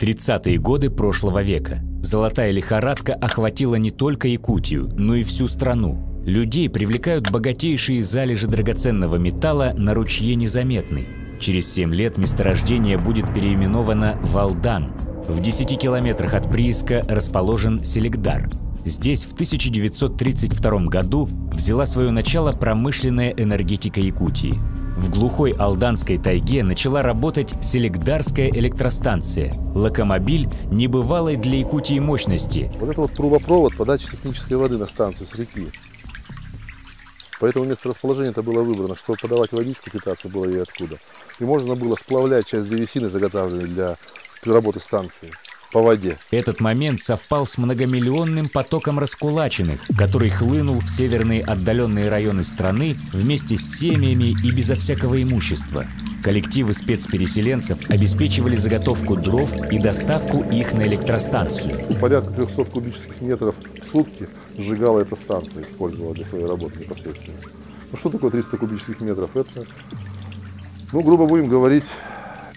30-е годы прошлого века. Золотая лихорадка охватила не только Якутию, но и всю страну. Людей привлекают богатейшие залежи драгоценного металла на ручье Незаметный. Через 7 лет месторождение будет переименовано в Алдан. В 10 километрах от прииска расположен Селигдар. Здесь в 1932 году взяла свое начало промышленная энергетика Якутии. В глухой алданской тайге начала работать Селигдарская электростанция. Локомобиль небывалой для Якутии мощности. Вот это вот трубопровод подачи технической воды на станцию с реки. Поэтому место расположения это было выбрано, чтобы подавать водичку, питаться было и откуда. И можно было сплавлять часть древесины, заготавливаемой для работы станции, по воде. Этот момент совпал с многомиллионным потоком раскулаченных, который хлынул в северные отдаленные районы страны вместе с семьями и безо всякого имущества. Коллективы спецпереселенцев обеспечивали заготовку дров и доставку их на электростанцию. Порядка 300 кубических метров в сутки сжигала эта станция, использовала для своей работы непосредственно. Ну что такое 300 кубических метров? Это, ну грубо будем говорить,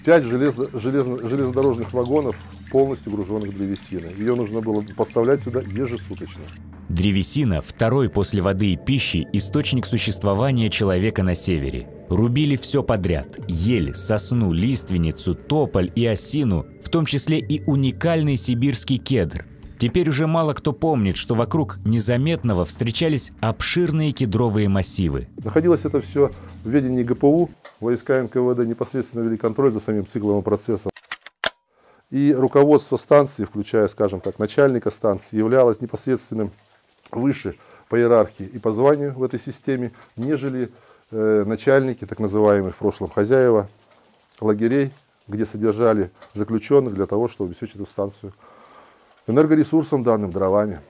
5 железнодорожных вагонов, полностью груженных древесиной. Ее нужно было поставлять сюда ежесуточно. Древесина – второй после воды и пищи источник существования человека на севере. Рубили все подряд – ель, сосну, лиственницу, тополь и осину, в том числе и уникальный сибирский кедр. Теперь уже мало кто помнит, что вокруг Незаметного встречались обширные кедровые массивы. Находилось это все в ведении ГПУ, войска НКВД непосредственно вели контроль за самим цикловым процессом. И руководство станции, включая, скажем так, начальника станции, являлось непосредственным выше по иерархии и по званию в этой системе, нежели начальники, так называемых в прошлом хозяева, лагерей, где содержали заключенных для того, чтобы обеспечить эту станцию энергоресурсом данным, дровами.